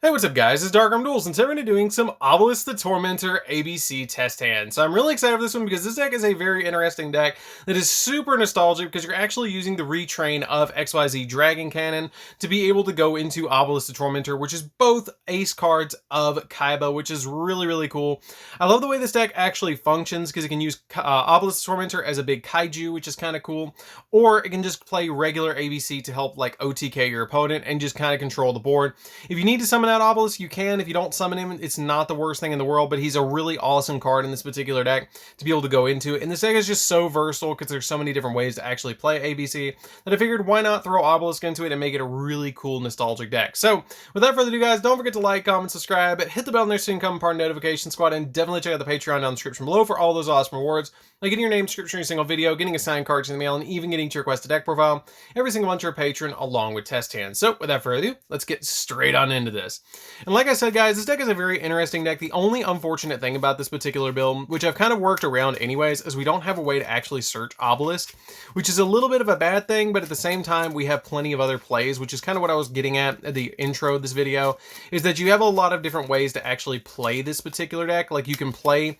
Hey, what's up guys, it's DarkArmedDuelist, and today we're going to be doing some Obelisk the Tormentor ABC test hand. So I'm really excited for this one because this deck is a very interesting deck that is super nostalgic because you're actually using the retrain of XYZ Dragon Cannon to be able to go into Obelisk the Tormentor, which is both ace cards of Kaiba, which is really cool. I love the way this deck actually functions because it can use Obelisk the Tormentor as a big kaiju, which is kind of cool, or it can just play regular ABC to help like OTK your opponent and just kind of control the board. If you need to summon out Obelisk, you can. If you don't summon him, it's not the worst thing in the world, but he's a really awesome card in this particular deck to be able to go into. And this deck is just so versatile because there's so many different ways to actually play ABC that I figured why not throw Obelisk into it and make it a really cool nostalgic deck. So without further ado guys, don't forget to like, comment, subscribe, hit the bell next to become part of the notification squad, and definitely check out the Patreon down in the description below for all those awesome rewards, like getting your name description in every single video, getting a signed card in the mail, and even getting to request a deck profile every single month you're a patron along with test hands. So without further ado, let's get straight on into this. And like I said guys, this deck is a very interesting deck. The only unfortunate thing about this particular build, which I've kind of worked around anyways, is we don't have a way to actually search Obelisk, which is a little bit of a bad thing, but at the same time we have plenty of other plays, which is kind of what I was getting at the intro of this video, is that you have a lot of different ways to actually play this particular deck. Like you can play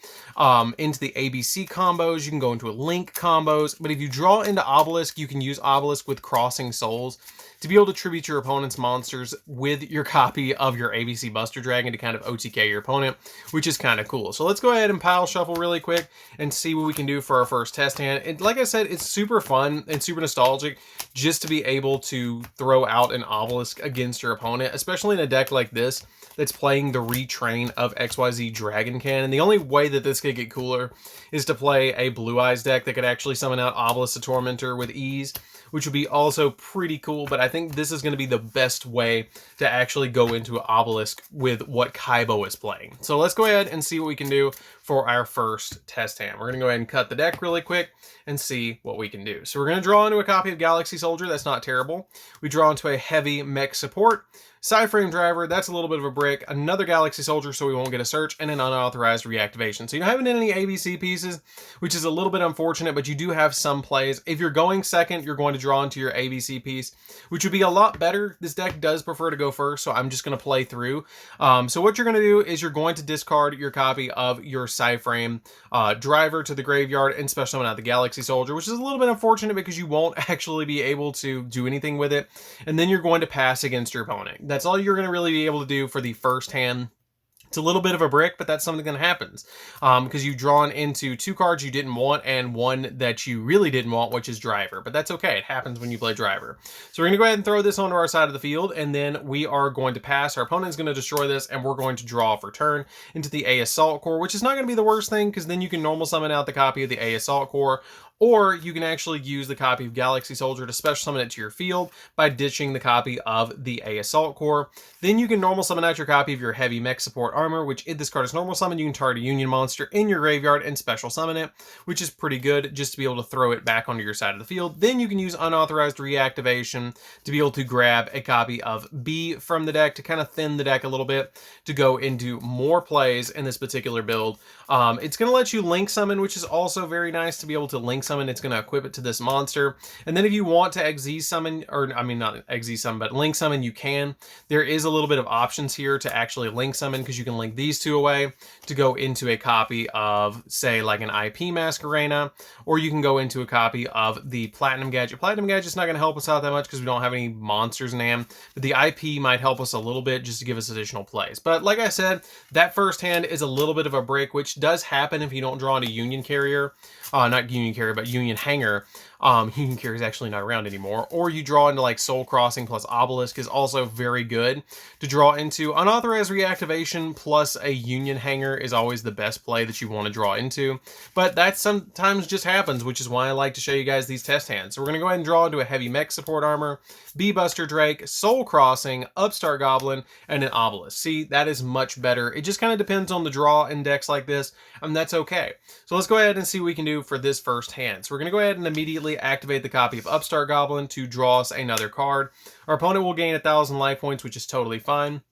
into the ABC combos, you can go into a link combos, but if you draw into Obelisk, you can use Obelisk with Crossing Souls to be able to tribute your opponent's monsters with your copy of your ABC Buster Dragon to kind of OTK your opponent, which is kind of cool. So let's go ahead and pile shuffle really quick and see what we can do for our first test hand. And like I said, it's super fun and super nostalgic just to be able to throw out an Obelisk against your opponent, especially in a deck like this that's playing the retrain of XYZ Dragon Cannon. The only way that this could get cooler is to play a Blue Eyes deck that could actually summon out Obelisk the Tormentor with ease, which would be also pretty cool, but I think this is going to be the best way to actually go into an Obelisk with what Kaiba is playing. So let's go ahead and see what we can do for our first test hand. We're going to go ahead and cut the deck really quick and see what we can do. So we're going to draw into a copy of Galaxy Soldier. That's not terrible. We draw into a heavy mech support. Side-frame driver, that's a little bit of a brick. Another Galaxy Soldier, so we won't get a search, and an unauthorized reactivation. So you don't have any ABC pieces, which is a little bit unfortunate, but you do have some plays. If you're going second, you're going to draw into your ABC piece, which would be a lot better. This deck does prefer to go first, so I'm just going to play through. So what you're going to do is you're going to discard your copy of your side-frame driver to the graveyard and special summon out the Galaxy Soldier, which is a little bit unfortunate because you won't actually be able to do anything with it, and then you're going to pass against your opponent. That's all you're going to really be able to do for the first hand. It's a little bit of a brick, but that's something that happens because you've drawn into two cards you didn't want and one that you really didn't want, which is driver. But that's okay. It happens when you play driver. So we're going to go ahead and throw this onto our side of the field, and then we are going to pass. Our opponent is going to destroy this, and we're going to draw for turn into the A Assault Core, which is not going to be the worst thing because then you can normal summon out the copy of the A Assault Core, or you can actually use the copy of Galaxy Soldier to special summon it to your field by ditching the copy of the A Assault Core. Then you can normal summon out your copy of your Heavy Mech Support Armor, which if this card is normal summon, you can target a Union monster in your graveyard and special summon it, which is pretty good just to be able to throw it back onto your side of the field. Then you can use Unauthorized Reactivation to be able to grab a copy of B from the deck to kind of thin the deck a little bit to go into more plays in this particular build. It's going to let you Link Summon, which is also very nice to be able to Link Summon. It's going to equip it to this monster. And then if you want to XZ Summon, or I mean not XZ Summon, but Link Summon, you can. There is a little bit of options here to actually Link Summon because you can link these two away to go into a copy of, say, like an IP Masquerena, or you can go into a copy of the Platinum Gadget. Platinum Gadget's not going to help us out that much because we don't have any monsters in hand, but the IP might help us a little bit just to give us additional plays. But like I said, that first hand is a little bit of a break, which does happen if you don't draw into Union Carrier. Not Union Carrier, but Union Hanger. Union Carrier is actually not around anymore. Or you draw into like Soul Crossing plus Obelisk is also very good to draw into. Unauthorized Reactivation plus a Union Hanger is always the best play that you want to draw into. But that sometimes just happens, which is why I like to show you guys these test hands. So we're going to go ahead and draw into a Heavy Mech Support Armor, B-Buster Drake, Soul Crossing, Upstart Goblin, and an Obelisk. See, that is much better. It just kind of depends on the draw in decks like this, and that's okay. So let's go ahead and see what we can do for this first hand. So we're going to go ahead and immediately activate the copy of Upstart Goblin to draw us another card. Our opponent will gain 1,000 life points, which is totally fine.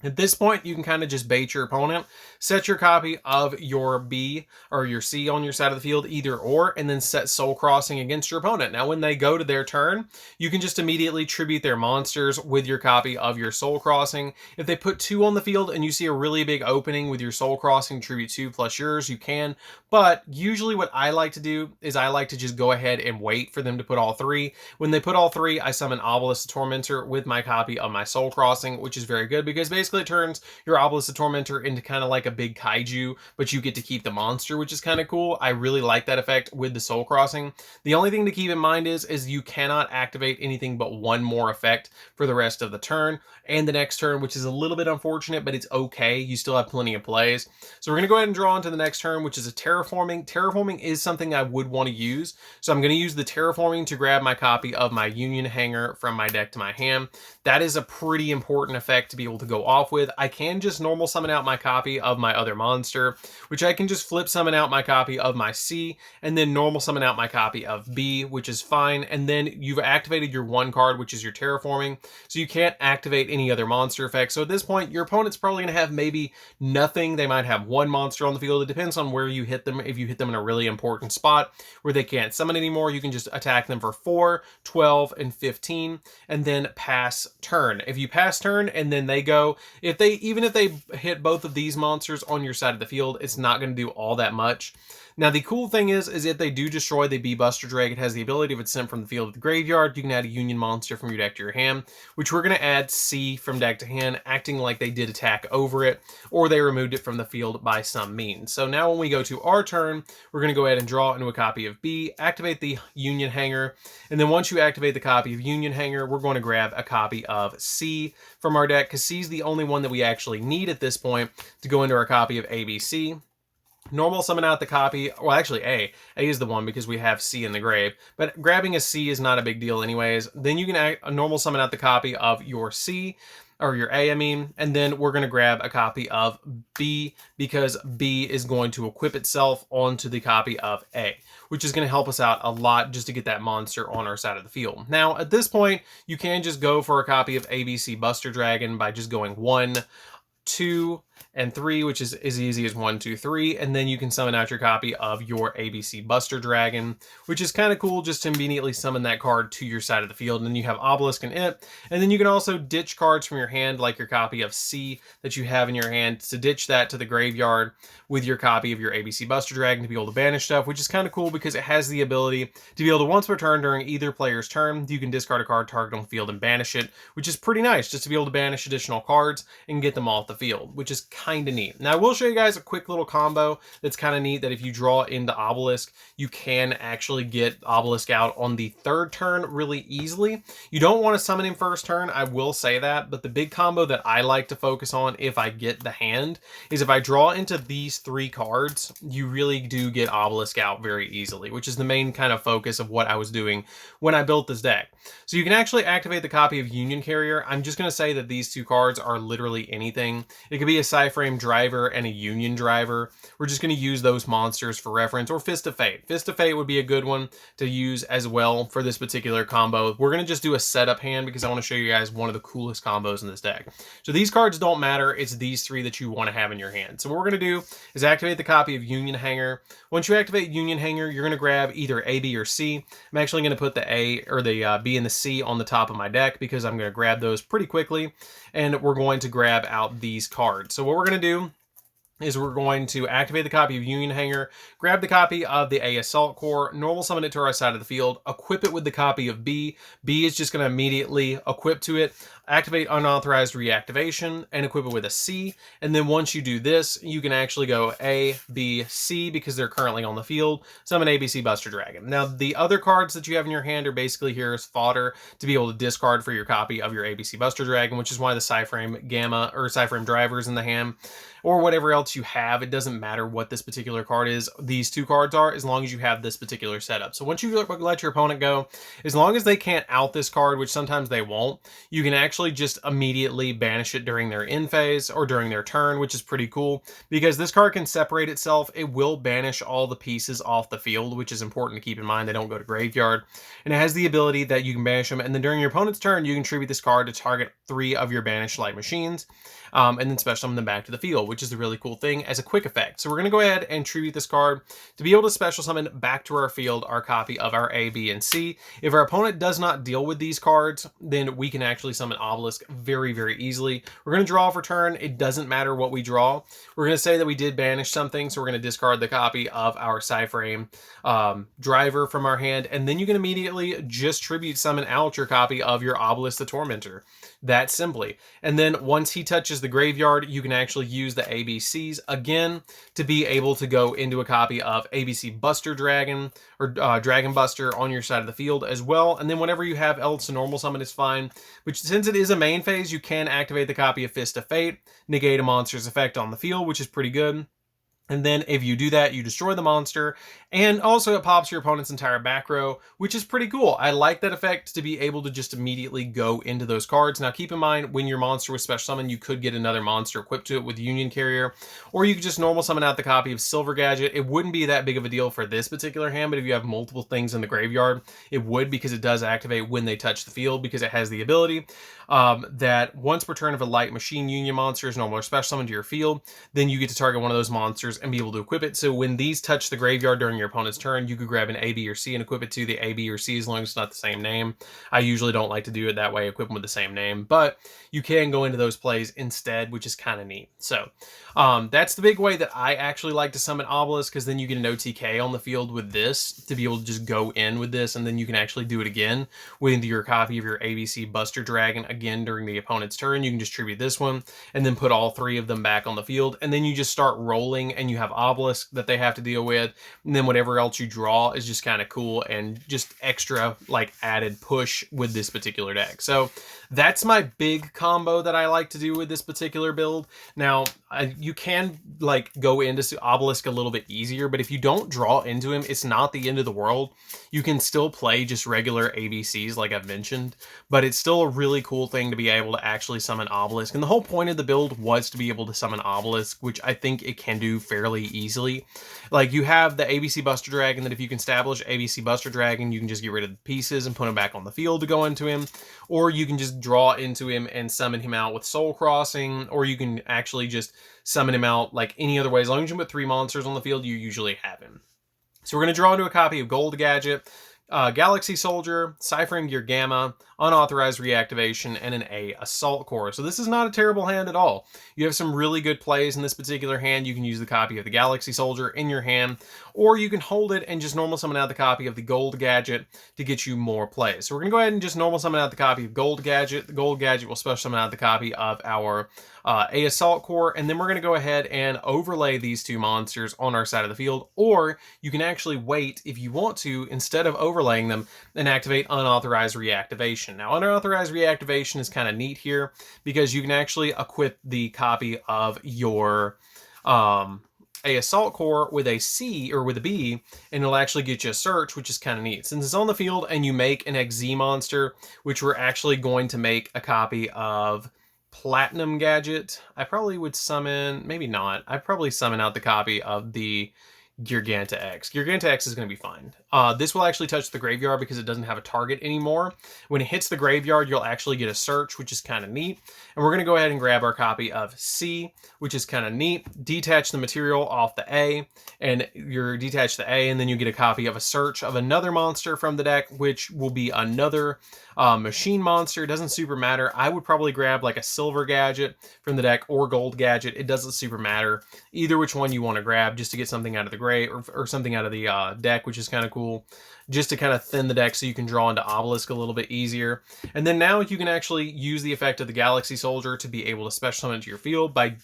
At this point, you can kind of just bait your opponent, set your copy of your B or your C on your side of the field, either or, and then set Soul Crossing against your opponent. Now, when they go to their turn, you can just immediately tribute their monsters with your copy of your Soul Crossing. If they put 2 on the field and you see a really big opening with your Soul Crossing, tribute 2 plus yours, you can. But usually what I like to do is I like to just go ahead and wait for them to put all 3. When they put all 3, I summon Obelisk the Tormentor with my copy of my Soul Crossing, which is very good because basically it turns your Obelisk the Tormentor into kind of like a big kaiju, but you get to keep the monster, which is kind of cool. I really like that effect with the Soul Crossing. The only thing to keep in mind is you cannot activate anything but 1 more effect for the rest of the turn and the next turn, which is a little bit unfortunate, but it's okay. You still have plenty of plays. So we're going to go ahead and draw into the next turn, which is a Terraforming. Terraforming is something I would want to use. So I'm going to use the Terraforming to grab my copy of my Union Hanger from my deck to my hand. That is a pretty important effect to be able to go off with. I can just normal summon out my copy of my other monster, which I can just flip summon out my copy of my C, and then normal summon out my copy of B, which is fine. And then you've activated your 1 card, which is your Terraforming. So you can't activate any other monster effects. So at this point, your opponent's probably going to have maybe nothing. They might have 1 monster on the field. It depends on where you hit them. If you hit them in a really important spot where they can't summon anymore, you can just attack them for 4, 12, and 15, and then pass turn. If you pass turn and then they go, even if they hit both of these monsters on your side of the field, it's not going to do all that much. Now, the cool thing is if they do destroy the B Buster Drag, it has the ability, if it's sent from the field to the graveyard, you can add a Union monster from your deck to your hand, which we're going to add C from deck to hand, acting like they did attack over it, or they removed it from the field by some means. So now when we go to our turn, we're going to go ahead and draw into a copy of B, activate the Union Hanger, and then once you activate the copy of Union Hanger, we're going to grab a copy of C from our deck, because C is the only one that we actually need at this point to go into our copy of ABC. Normal summon out the copy, well actually A is the one because we have C in the grave, but grabbing a C is not a big deal anyways. Then you can normal summon out the copy of your C, or your A, I mean, and then we're going to grab a copy of B because B is going to equip itself onto the copy of A, which is going to help us out a lot just to get that monster on our side of the field. Now, at this point, you can just go for a copy of ABC Buster Dragon by just going 1, 2, and 3, which is as easy as 1, 2, 3, and then you can summon out your copy of your ABC Buster Dragon, which is kind of cool just to immediately summon that card to your side of the field, and then you have Obelisk and it, and then you can also ditch cards from your hand, like your copy of C that you have in your hand, to ditch that to the graveyard with your copy of your ABC Buster Dragon to be able to banish stuff, which is kind of cool because it has the ability to be able to once per turn during either player's turn, you can discard a card target on the field and banish it, which is pretty nice just to be able to banish additional cards and get them off the field, which is kind of neat. Now I will show you guys a quick little combo that's kind of neat, that if you draw into Obelisk, you can actually get Obelisk out on the 3rd turn really easily. You don't want to summon him first turn, I will say that, but the big combo that I like to focus on if I get the hand is if I draw into these 3 cards, you really do get Obelisk out very easily, which is the main kind of focus of what I was doing when I built this deck. So you can actually activate the copy of Union Carrier. I'm just going to say that these 2 cards are literally anything. It could be a Psyframe Driver and a Union Driver. We're just going to use those monsters for reference, or Fist of Fate. Fist of Fate would be a good one to use as well for this particular combo. We're going to just do a setup hand because I want to show you guys one of the coolest combos in this deck. So these cards don't matter. It's these 3 that you want to have in your hand. So what we're going to do is activate the copy of Union Hanger. Once you activate Union Hanger, you're going to grab either A, B, or C. I'm actually going to put the A or the B and the C on the top of my deck because I'm going to grab those pretty quickly, and we're going to grab out these cards. So what we're going to do is we're going to activate the copy of Union Hanger, grab the copy of the A Assault Core, normal summon it to our side of the field, equip it with the copy of B. B is just going to immediately equip to it, activate Unauthorized Reactivation, and equip it with a C. And then once you do this, you can actually go A, B, C, because they're currently on the field, summon ABC Buster Dragon. Now, the other cards that you have in your hand are basically here as fodder to be able to discard for your copy of your ABC Buster Dragon, which is why the Psyframe Gamma, or Psyframe Driver is in the hand, or whatever else else you have, it doesn't matter what this particular card is, these two cards are, as long as you have this particular setup. So once you let your opponent go, as long as they can't out this card, which sometimes they won't, you can actually just immediately banish it during their end phase or during their turn, which is pretty cool because this card can separate itself. It will banish all the pieces off the field, which is important to keep in mind. They don't go to graveyard, and it has the ability that you can banish them, and then during your opponent's turn, you can tribute this card to target 3 of your banished light machines, and then special summon them back to the field, which is a really cool thing as a quick effect. So we're going to go ahead and tribute this card to be able to special summon back to our field our copy of our A, B, and C. If our opponent does not deal with these cards, then we can actually summon Obelisk very, very easily. We're going to draw for turn. It doesn't matter what we draw. We're going to say that we did banish something, so we're going to discard the copy of our Cyframe driver from our hand, and then you can immediately just tribute summon out your copy of your Obelisk the Tormentor. That simply. And then once he touches the graveyard, you can actually use the ABCs again to be able to go into a copy of ABC Buster Dragon or Dragon Buster on your side of the field as well. And then whenever you have else, a normal summon is fine, which since it is a main phase, you can activate the copy of Fist of Fate, negate a monster's effect on the field, which is pretty good. And then if you do that, you destroy the monster, and also it pops your opponent's entire back row, which is pretty cool. I like that effect to be able to just immediately go into those cards. Now keep in mind, when your monster was special summoned, you could get another monster equipped to it with Union Carrier, or you could just normal summon out the copy of Silver Gadget. It wouldn't be that big of a deal for this particular hand, but if you have multiple things in the graveyard, it would, because it does activate when they touch the field, because it has the ability that once per turn of a light machine union monster is normal or special summoned to your field, then you get to target one of those monsters and be able to equip it. So when these touch the graveyard during your opponent's turn, you could grab an A, B, or C and equip it to the A, B, or C as long as it's not the same name. I usually don't like to do it that way, equip them with the same name, but you can go into those plays instead, which is kind of neat. So that's the big way that I actually like to summon Obelisk, because then you get an OTK on the field with this to be able to just go in with this, and then you can actually do it again with your copy of your ABC Buster Dragon again during the opponent's turn. You can just tribute this one and then put all 3 of them back on the field, and then you just start rolling and you have Obelisk that they have to deal with, and then whatever else you draw is just kind of cool and just extra like added push with this particular deck. So that's my big combo that I like to do with this particular build. Now you can like go into Obelisk a little bit easier, but if you don't draw into him, it's not the end of the world. You can still play just regular ABCs like I've mentioned, but it's still a really cool thing to be able to actually summon Obelisk. And the whole point of the build was to be able to summon Obelisk, which I think it can do fairly easily. Like you have the ABC Buster Dragon that if you can establish ABC Buster Dragon, you can just get rid of the pieces and put him back on the field to go into him, or you can just draw into him and summon him out with Soul Crossing, or you can actually just summon him out like any other way. As long as you put 3 monsters on the field, you usually have him. So we're going to draw into a copy of Gold Gadget, Galaxy Soldier, Cyframe Gear Gamma, Unauthorized Reactivation, and an A Assault Core. So this is not a terrible hand at all. You have some really good plays in this particular hand. You can use the copy of the Galaxy Soldier in your hand, or you can hold it and just normal summon out the copy of the Gold Gadget to get you more plays. So we're going to go ahead and just normal summon out the copy of Gold Gadget. The Gold Gadget will special summon out the copy of our A Assault Core, and then we're going to go ahead and overlay these 2 monsters on our side of the field, or you can actually wait if you want to, instead of overlaying them, and activate Unauthorized Reactivation. Now, Unauthorized Reactivation is kind of neat here because you can actually equip the copy of your A Assault Core with a C or with a B, and it'll actually get you a search, which is kind of neat. Since it's on the field and you make an XZ monster, which we're actually going to make a copy of Platinum Gadget, I probably would summon, maybe not, I'd probably summon out the copy of the Giganta X. Giganta X is going to be fine. This will actually touch the graveyard because it doesn't have a target anymore. When it hits the graveyard, you'll actually get a search, which is kind of neat. And we're going to go ahead and grab our copy of C, which is kind of neat. Detach the material off the A, and you're detach the A, and then you get a copy of a search of another monster from the deck, which will be another machine monster. It doesn't super matter. I would probably grab like a Silver Gadget from the deck or Gold Gadget. It doesn't super matter. Either which one you want to grab just to get something out of the gray or something out of the deck, which is kind of cool, just to kind of thin the deck so you can draw into Obelisk a little bit easier. And then now you can actually use the effect of the Galaxy Soldier to be able to special summon into your field by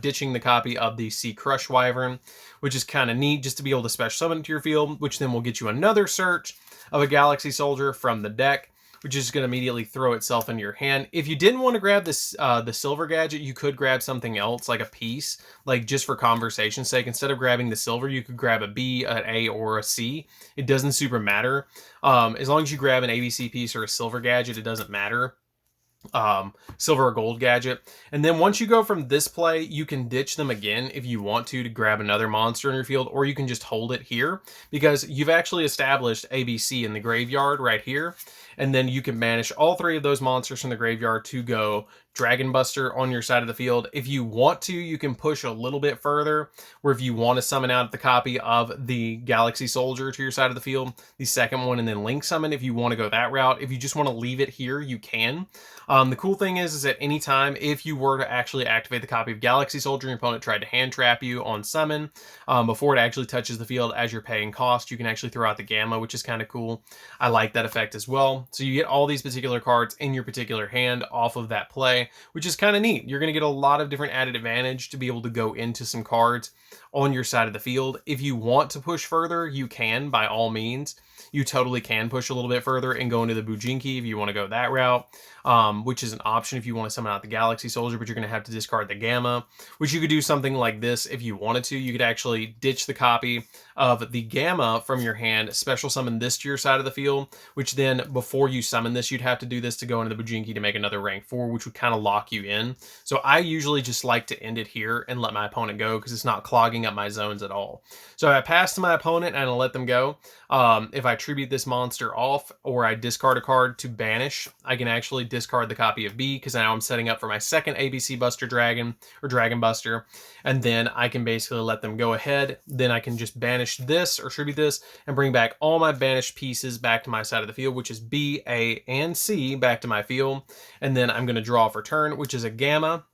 ditching the copy of the Sea Crush Wyvern, which is kind of neat, just to be able to special summon into your field, which then will get you another search of a Galaxy Soldier from the deck, which is going to immediately throw itself into your hand. If you didn't want to grab this the silver gadget, you could grab something else, like a piece, like just for conversation's sake. Instead of grabbing the silver, you could grab a B, an A, or a C. It doesn't super matter. As long as you grab an ABC piece or a silver gadget, it doesn't matter. Silver or gold gadget. And then once you go from this play, you can ditch them again if you want to grab another monster in your field, or you can just hold it here because you've actually established ABC in the graveyard right here. And then you can banish all 3 of those monsters from the graveyard to go Dragon Buster on your side of the field. If you want to, you can push a little bit further, where if you want to summon out the copy of the Galaxy Soldier to your side of the field, the second one, and then Link Summon if you want to go that route. If you just want to leave it here, you can. The cool thing is at any time, if you were to actually activate the copy of Galaxy Soldier and your opponent tried to hand trap you on summon, before it actually touches the field as you're paying cost, you can actually throw out the Gamma, which is kind of cool. I like that effect as well. So you get all these particular cards in your particular hand off of that play, which is kind of neat. You're going to get a lot of different added advantage to be able to go into some cards on your side of the field. If you want to push further, you can, by all means. You totally can push a little bit further and go into the Bujinki if you want to go that route, which is an option if you want to summon out the Galaxy Soldier, but you're going to have to discard the Gamma, which you could do something like this if you wanted to. You could actually ditch the copy of the Gamma from your hand, special summon this to your side of the field, which then before you summon this, you'd have to do this to go into the Bujinki to make another rank 4, which would kind of lock you in. So I usually just like to end it here and let my opponent go because it's not clogging up my zones at all. So I pass to my opponent and I let them go. If I tribute this monster off or I discard a card to banish, I can actually discard the copy of B because now I'm setting up for my second ABC Buster Dragon or Dragon Buster, and then I can basically let them go ahead. Then I can just banish this or tribute this and bring back all my banished pieces back to my side of the field, which is B, A, and C back to my field. And then I'm going to draw for turn, which is a Gamma.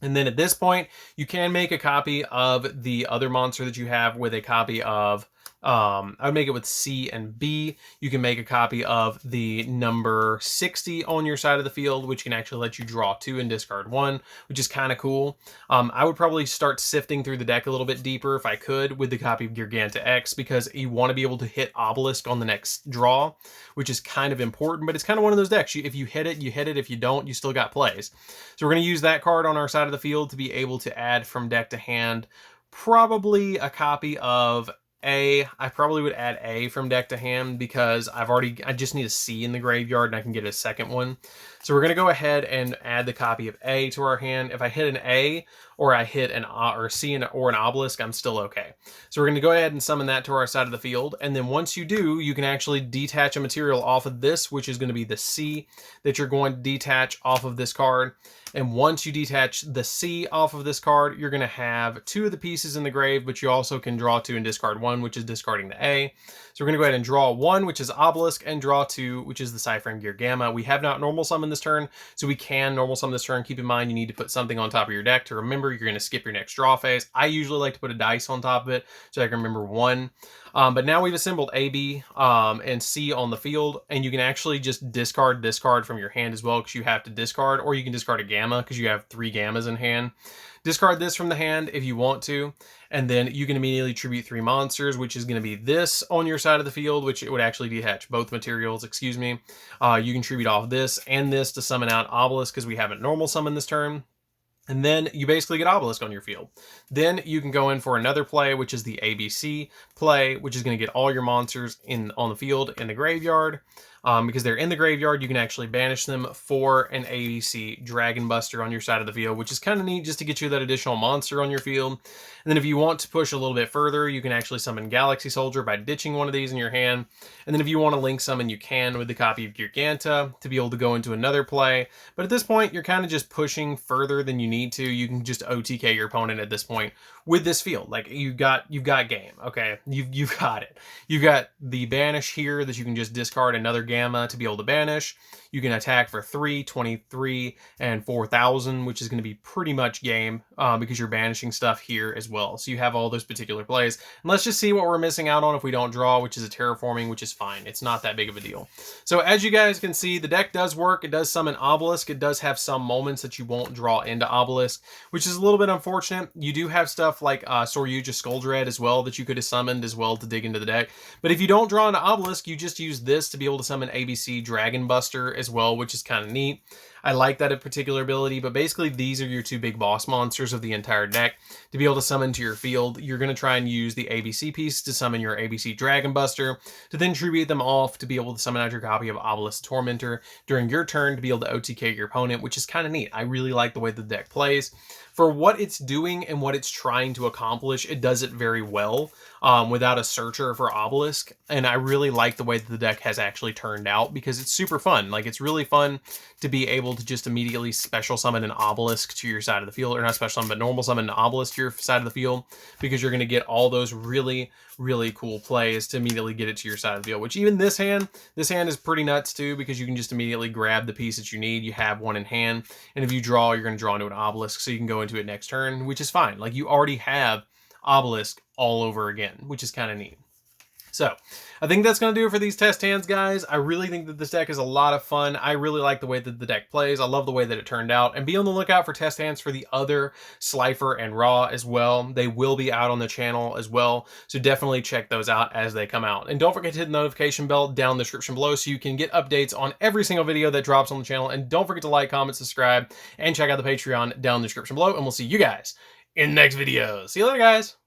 And then at this point, you can make a copy of the other monster that you have with a copy of I would make it with C and B. You can make a copy of the number 60 on your side of the field, which can actually let you draw 2 and discard 1, which is kind of cool. I would probably start sifting through the deck a little bit deeper if I could with the copy of Giganta X, because you want to be able to hit Obelisk on the next draw, which is kind of important, but it's kind of one of those decks. If you hit it, you hit it. If you don't, you still got plays. So we're going to use that card on our side of the field to be able to add from deck to hand probably a copy of A. I probably would add A from deck to hand because I just need a C in the graveyard and I can get a second one. So we're going to go ahead and add the copy of A to our hand. If I hit an A or I hit an or C or an Obelisk, I'm still okay. So we're going to go ahead and summon that to our side of the field. And then once you do, you can actually detach a material off of this, which is going to be the C that you're going to detach off of this card. And once you detach the C off of this card, you're going to have 2 of the pieces in the grave, but you also can draw 2 and discard 1, which is discarding the A. So we're going to go ahead and draw 1, which is Obelisk, and draw 2, which is the Cyphering Gear Gamma. We have not normal summoned this turn, so we can normal summon this turn. Keep in mind, you need to put something on top of your deck to remember you're going to skip your next draw phase. I usually like to put a dice on top of it so I can remember 1. But now we've assembled A, B, and C on the field, and you can actually just discard this card from your hand as well because you have to discard, or you can discard a Gamma because you have 3 Gammas in hand. Discard this from the hand if you want to, and then you can immediately tribute 3 monsters, which is going to be this on your side of the field, which it would actually detach both materials, excuse me. You can tribute off this and this to summon out Obelisk because we haven't normal summoned this turn. And then you basically get Obelisk on your field. Then you can go in for another play, which is the ABC play, which is going to get all your monsters on the field in the graveyard. Because they're in the graveyard, you can actually banish them for an ABC Dragon Buster on your side of the field, which is kind of neat just to get you that additional monster on your field. And then if you want to push a little bit further, you can actually summon Galaxy Soldier by ditching one of these in your hand. And then if you want to link summon, you can with the copy of Giganta to be able to go into another play. But at this point, you're kind of just pushing further than you need to. You can just OTK your opponent at this point with this field. Like you've got game, okay? You've got it. You've got the banish here that you can just discard another Gamma to be able to banish. You can attack for 3, 23, and 4,000, which is going to be pretty much game because you're banishing stuff here as well. So you have all those particular plays. And let's just see what we're missing out on if we don't draw, which is a terraforming, which is fine. It's not that big of a deal. So as you guys can see, the deck does work. It does summon Obelisk. It does have some moments that you won't draw into Obelisk, which is a little bit unfortunate. You do have stuff like Soryuja Skuldred as well that you could have summoned as well to dig into the deck. But if you don't draw into Obelisk, you just use this to be able to summon summon ABC Dragon Buster as well, which is kind of neat. I like that particular ability, but basically these are your two big boss monsters of the entire deck. To be able to summon to your field, you're going to try and use the ABC piece to summon your ABC Dragon Buster, to then tribute them off to be able to summon out your copy of Obelisk the Tormentor during your turn to be able to OTK your opponent, which is kind of neat. I really like the way the deck plays. For what it's doing and what it's trying to accomplish, it does it very well without a searcher for Obelisk. And I really like the way that the deck has actually turned out because it's super fun. Like, it's really fun to be able to just immediately special summon an Obelisk to your side of the field, or not special summon, but normal summon an Obelisk to your side of the field, because you're going to get all those really, really cool plays to immediately get it to your side of the field, which even this hand is pretty nuts too, because you can just immediately grab the piece that you need. You have one in hand, and if you draw, you're going to draw into an Obelisk, so you can go into it next turn, which is fine. Like, you already have Obelisk all over again, which is kind of neat. So, I think that's going to do it for these test hands, guys. I really think that this deck is a lot of fun. I really like the way that the deck plays. I love the way that it turned out. And be on the lookout for test hands for the other Slifer and Raw as well. They will be out on the channel as well, so definitely check those out as they come out. And don't forget to hit the notification bell down in the description below so you can get updates on every single video that drops on the channel. And don't forget to like, comment, subscribe, and check out the Patreon down in the description below. And we'll see you guys in the next video. See you later, guys.